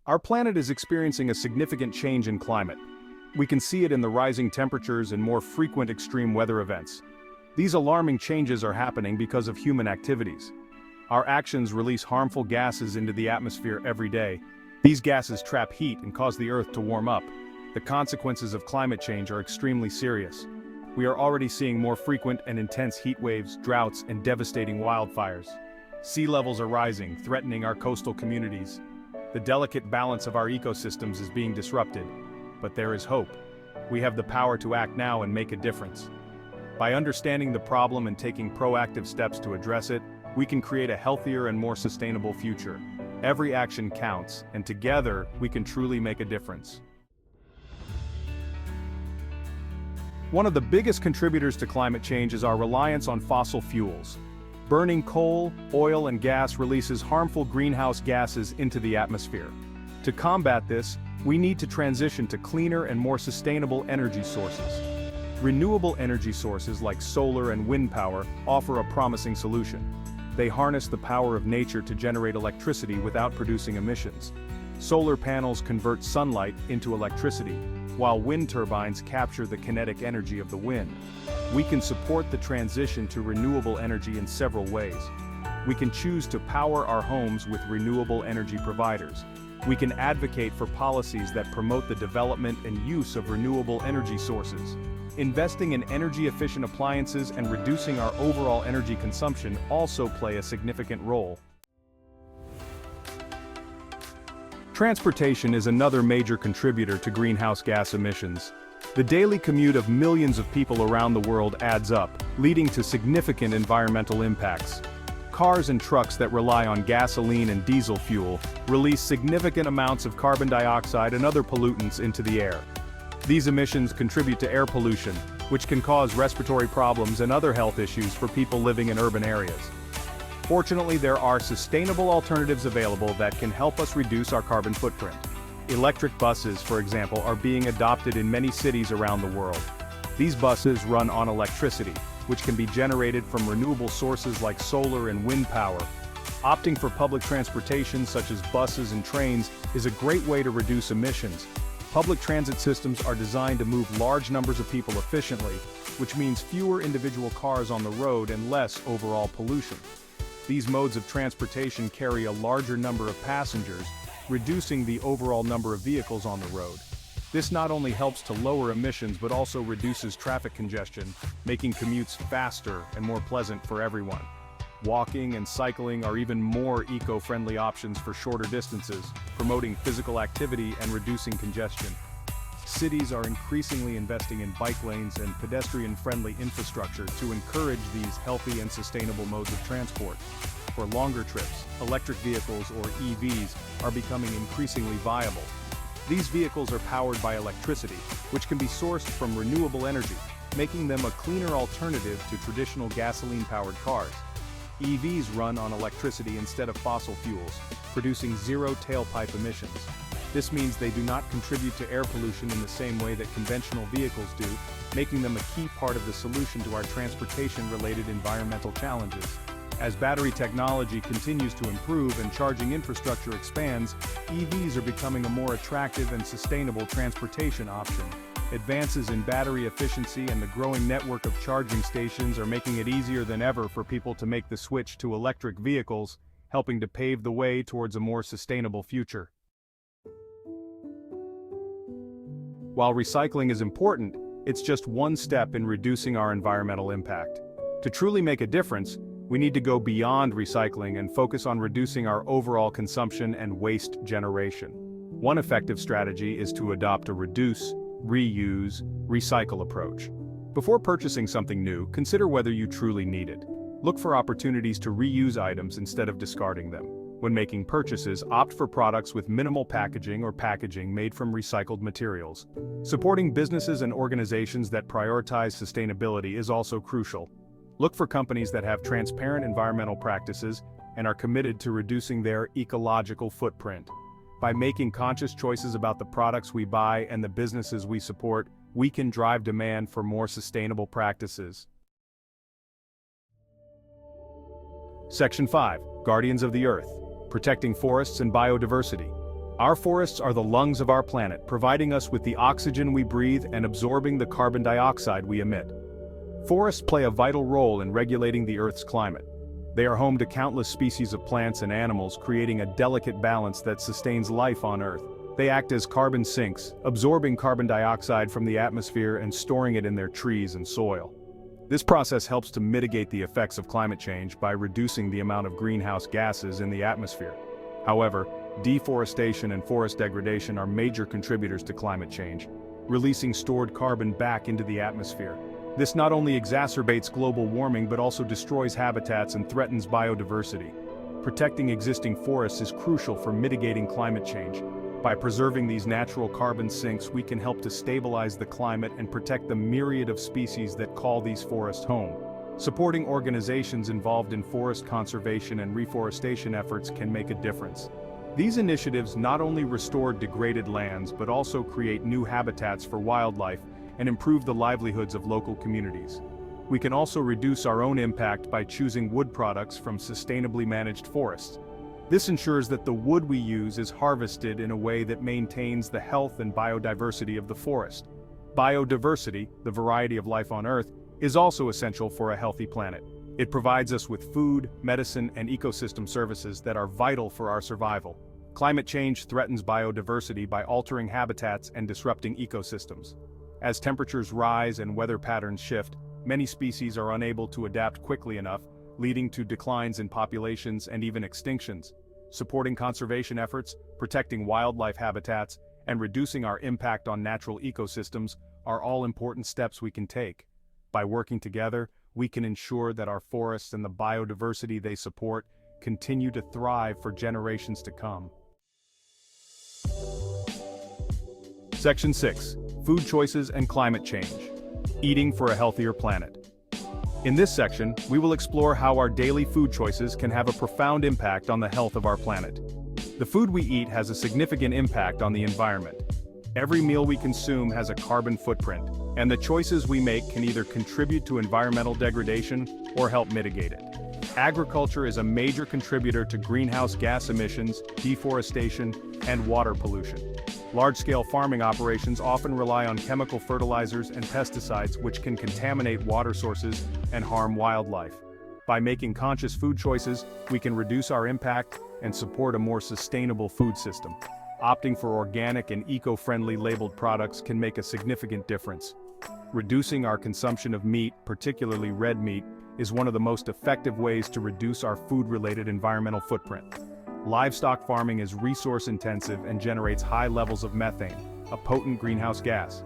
Our planet is experiencing a significant change in climate. We can see it in the rising temperatures and more frequent extreme weather events. These alarming changes are happening because of human activities. Our actions release harmful gases into the atmosphere every day. These gases trap heat and cause the Earth to warm up. The consequences of climate change are extremely serious. We are already seeing more frequent and intense heat waves, droughts, and devastating wildfires. Sea levels are rising, threatening our coastal communities. The delicate balance of our ecosystems is being disrupted. But there is hope. We have the power to act now and make a difference. By understanding the problem and taking proactive steps to address it, we can create a healthier and more sustainable future. Every action counts, and together, we can truly make a difference. One of the biggest contributors to climate change is our reliance on fossil fuels. Burning coal, oil, and gas releases harmful greenhouse gases into the atmosphere. To combat this, we need to transition to cleaner and more sustainable energy sources. Renewable energy sources like solar and wind power offer a promising solution. They harness the power of nature to generate electricity without producing emissions. Solar panels convert sunlight into electricity, while wind turbines capture the kinetic energy of the wind. We can support the transition to renewable energy in several ways. We can choose to power our homes with renewable energy providers. We can advocate for policies that promote the development and use of renewable energy sources. Investing in energy-efficient appliances and reducing our overall energy consumption also play a significant role. Transportation is another major contributor to greenhouse gas emissions. The daily commute of millions of people around the world adds up, leading to significant environmental impacts. Cars and trucks that rely on gasoline and diesel fuel release significant amounts of carbon dioxide and other pollutants into the air. These emissions contribute to air pollution, which can cause respiratory problems and other health issues for people living in urban areas. Fortunately, there are sustainable alternatives available that can help us reduce our carbon footprint. Electric buses, for example, are being adopted in many cities around the world. These buses run on electricity, which can be generated from renewable sources like solar and wind power. Opting for public transportation such as buses and trains is a great way to reduce emissions. Public transit systems are designed to move large numbers of people efficiently, which means fewer individual cars on the road and less overall pollution. These modes of transportation carry a larger number of passengers, reducing the overall number of vehicles on the road. This not only helps to lower emissions but also reduces traffic congestion, making commutes faster and more pleasant for everyone. Walking and cycling are even more eco-friendly options for shorter distances, promoting physical activity and reducing congestion. Cities are increasingly investing in bike lanes and pedestrian-friendly infrastructure to encourage these healthy and sustainable modes of transport. For longer trips, electric vehicles or EVs are becoming increasingly viable. These vehicles are powered by electricity, which can be sourced from renewable energy, making them a cleaner alternative to traditional gasoline-powered cars. EVs run on electricity instead of fossil fuels, producing zero tailpipe emissions. This means they do not contribute to air pollution in the same way that conventional vehicles do, making them a key part of the solution to our transportation-related environmental challenges. As battery technology continues to improve and charging infrastructure expands, EVs are becoming a more attractive and sustainable transportation option. Advances in battery efficiency and the growing network of charging stations are making it easier than ever for people to make the switch to electric vehicles, helping to pave the way towards a more sustainable future. While recycling is important, it's just one step in reducing our environmental impact. To truly make a difference, we need to go beyond recycling and focus on reducing our overall consumption and waste generation. One effective strategy is to adopt a reduce, reuse, recycle approach. Before purchasing something new, consider whether you truly need it. Look for opportunities to reuse items instead of discarding them. When making purchases, opt for products with minimal packaging or packaging made from recycled materials. Supporting businesses and organizations that prioritize sustainability is also crucial. Look for companies that have transparent environmental practices and are committed to reducing their ecological footprint. By making conscious choices about the products we buy and the businesses we support, we can drive demand for more sustainable practices. Section 5. Guardians of the Earth. Protecting forests and biodiversity. Our forests are the lungs of our planet, providing us with the oxygen we breathe and absorbing the carbon dioxide we emit. Forests play a vital role in regulating the Earth's climate. They are home to countless species of plants and animals, creating a delicate balance that sustains life on Earth. They act as carbon sinks, absorbing carbon dioxide from the atmosphere and storing it in their trees and soil. This process helps to mitigate the effects of climate change by reducing the amount of greenhouse gases in the atmosphere. However, deforestation and forest degradation are major contributors to climate change, releasing stored carbon back into the atmosphere. This not only exacerbates global warming but also destroys habitats and threatens biodiversity. Protecting existing forests is crucial for mitigating climate change. By preserving these natural carbon sinks, we can help to stabilize the climate and protect the myriad of species that call these forests home. Supporting organizations involved in forest conservation and reforestation efforts can make a difference. These initiatives not only restore degraded lands but also create new habitats for wildlife and improve the livelihoods of local communities. We can also reduce our own impact by choosing wood products from sustainably managed forests. This ensures that the wood we use is harvested in a way that maintains the health and biodiversity of the forest. Biodiversity, the variety of life on Earth, is also essential for a healthy planet. It provides us with food, medicine, and ecosystem services that are vital for our survival. Climate change threatens biodiversity by altering habitats and disrupting ecosystems. As temperatures rise and weather patterns shift, many species are unable to adapt quickly enough, leading to declines in populations and even extinctions. Supporting conservation efforts, protecting wildlife habitats, and reducing our impact on natural ecosystems are all important steps we can take. By working together, we can ensure that our forests and the biodiversity they support continue to thrive for generations to come. Section 6. Food choices and climate change. Eating for a healthier planet. In this section, we will explore how our daily food choices can have a profound impact on the health of our planet. The food we eat has a significant impact on the environment. Every meal we consume has a carbon footprint, and the choices we make can either contribute to environmental degradation or help mitigate it. Agriculture is a major contributor to greenhouse gas emissions, deforestation, and water pollution. Large-scale farming operations often rely on chemical fertilizers and pesticides which can contaminate water sources and harm wildlife. By making conscious food choices, we can reduce our impact and support a more sustainable food system. Opting for organic and eco-friendly labeled products can make a significant difference. Reducing our consumption of meat, particularly red meat, is one of the most effective ways to reduce our food-related environmental footprint. Livestock farming is resource-intensive and generates high levels of methane, a potent greenhouse gas.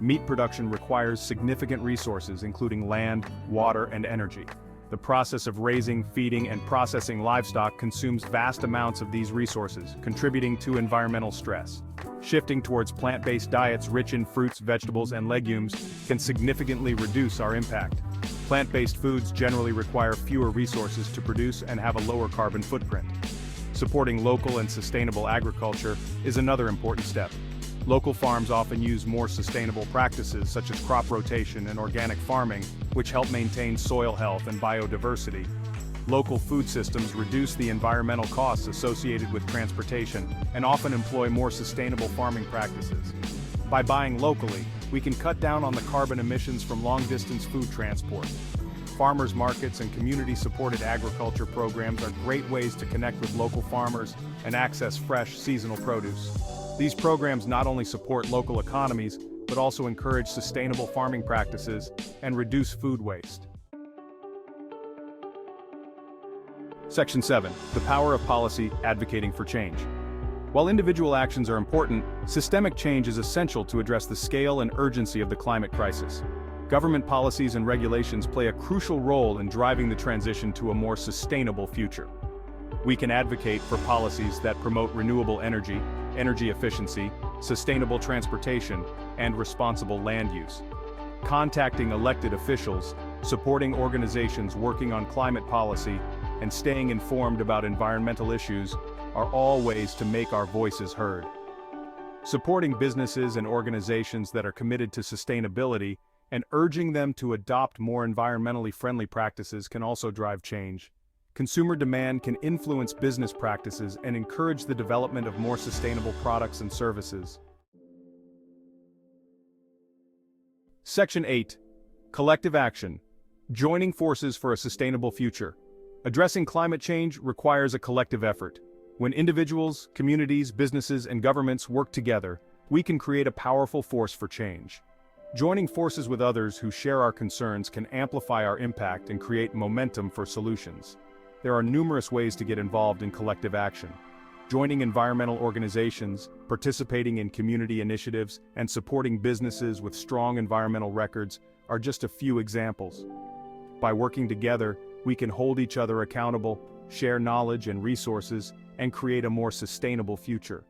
Meat production requires significant resources, including land, water, and energy. The process of raising, feeding, and processing livestock consumes vast amounts of these resources, contributing to environmental stress. Shifting towards plant-based diets rich in fruits, vegetables, and legumes can significantly reduce our impact. Plant-based foods generally require fewer resources to produce and have a lower carbon footprint. Supporting local and sustainable agriculture is another important step. Local farms often use more sustainable practices such as crop rotation and organic farming, which help maintain soil health and biodiversity. Local food systems reduce the environmental costs associated with transportation and often employ more sustainable farming practices. By buying locally, we can cut down on the carbon emissions from long-distance food transport. Farmers markets and community-supported agriculture programs are great ways to connect with local farmers and access fresh, seasonal produce. These programs not only support local economies, but also encourage sustainable farming practices and reduce food waste. Section 7. The power of policy advocating for change. While individual actions are important, systemic change is essential to address the scale and urgency of the climate crisis. Government policies and regulations play a crucial role in driving the transition to a more sustainable future. We can advocate for policies that promote renewable energy, energy efficiency, sustainable transportation, and responsible land use. Contacting elected officials, supporting organizations working on climate policy, and staying informed about environmental issues are all ways to make our voices heard. Supporting businesses and organizations that are committed to sustainability and urging them to adopt more environmentally friendly practices can also drive change. Consumer demand can influence business practices and encourage the development of more sustainable products and services. Section 8. Collective action. Joining forces for a sustainable future. Addressing climate change requires a collective effort. When individuals, communities, businesses, and governments work together, we can create a powerful force for change. Joining forces with others who share our concerns can amplify our impact and create momentum for solutions. There are numerous ways to get involved in collective action. Joining environmental organizations, participating in community initiatives, and supporting businesses with strong environmental records are just a few examples. By working together, we can hold each other accountable, share knowledge and resources, and create a more sustainable future.